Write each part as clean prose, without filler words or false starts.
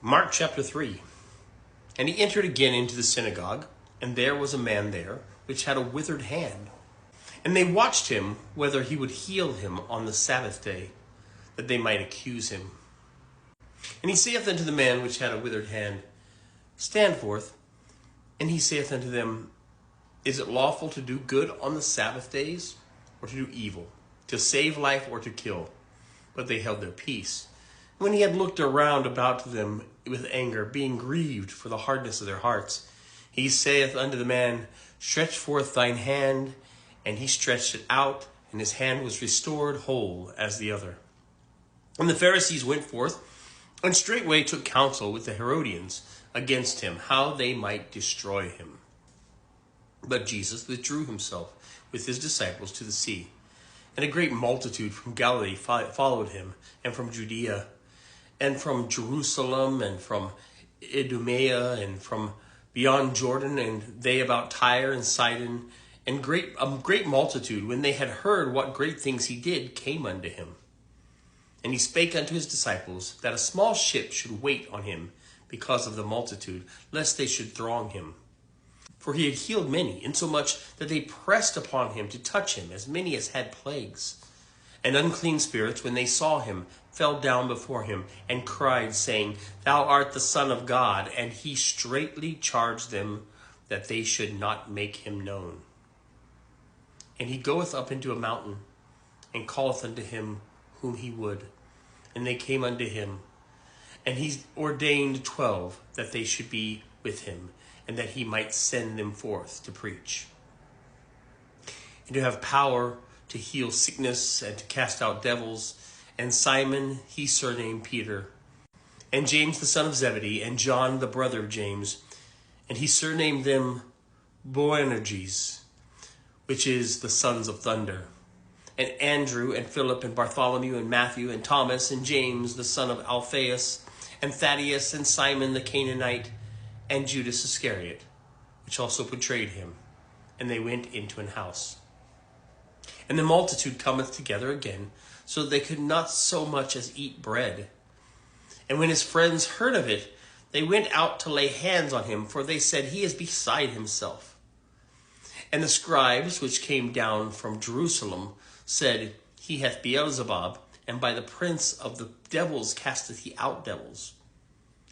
Mark chapter 3. And he entered again into the synagogue, and there was a man there which had a withered hand. And they watched him whether he would heal him on the Sabbath day, that they might accuse him. And he saith unto the man which had a withered hand, Stand forth. And he saith unto them, Is it lawful to do good on the Sabbath days, or to do evil, to save life or to kill? But they held their peace. When he had looked around about them with anger, being grieved for the hardness of their hearts, he saith unto the man, Stretch forth thine hand. And he stretched it out, and his hand was restored whole as the other. And the Pharisees went forth, and straightway took counsel with the Herodians against him, how they might destroy him. But Jesus withdrew himself with his disciples to the sea. And a great multitude from Galilee followed him, and from Judea, and from Jerusalem, and from Idumea, and from beyond Jordan, and they about Tyre and Sidon. And a great multitude, when they had heard what great things he did, came unto him. And he spake unto his disciples that a small ship should wait on him because of the multitude, lest they should throng him. For he had healed many, insomuch that they pressed upon him to touch him, as many as had plagues. And unclean spirits, when they saw him, fell down before him, and cried, saying, Thou art the Son of God. And he straitly charged them that they should not make him known. And he goeth up into a mountain, and calleth unto him whom he would. And they came unto him. And he ordained 12, that they should be with him, and that he might send them forth to preach, and to have power to heal sickness, and to cast out devils. And Simon he surnamed Peter, and James the son of Zebedee, and John the brother of James, and he surnamed them Boanerges, which is the sons of thunder, and Andrew, and Philip, and Bartholomew, and Matthew, and Thomas, and James the son of Alphaeus, and Thaddeus, and Simon the Canaanite, and Judas Iscariot, which also betrayed him. And they went into an house. And the multitude cometh together again, so that they could not so much as eat bread. And when his friends heard of it, they went out to lay hands on him, for they said, He is beside himself. And the scribes which came down from Jerusalem said, He hath Beelzebub, and by the prince of the devils casteth he out devils.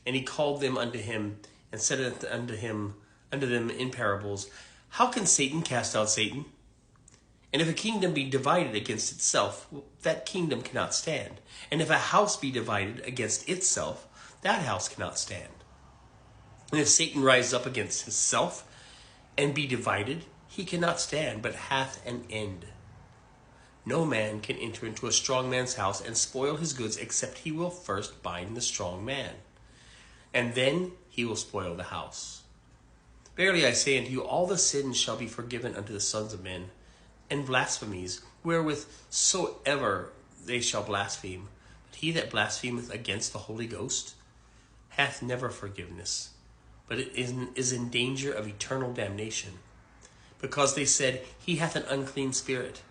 And he called them unto him, and said unto them in parables, How can Satan cast out Satan? And if a kingdom be divided against itself, that kingdom cannot stand. And if a house be divided against itself, that house cannot stand. And if Satan rise up against himself, and be divided, he cannot stand, but hath an end. No man can enter into a strong man's house and spoil his goods, except he will first bind the strong man, and then he will spoil the house. Verily I say unto you, all the sins shall be forgiven unto the sons of men, and blasphemies, wherewith soever they shall blaspheme. But he that blasphemeth against the Holy Ghost hath never forgiveness, but it is in danger of eternal damnation, because they said, He hath an unclean spirit.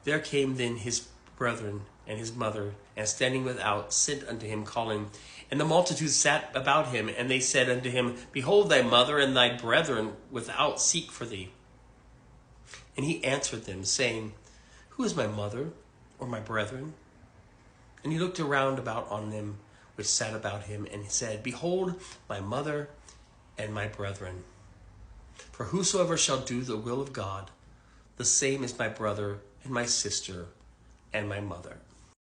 There came then his brethren and his mother, and standing without, sent unto him, calling. And the multitude sat about him, and they said unto him, Behold, thy mother and thy brethren without seek for thee. And he answered them, saying, Who is my mother, or my brethren? And he looked around about on them which sat about him, and said, Behold, my mother and my brethren. For whosoever shall do the will of God, the same is my brother, and my sister, and my mother.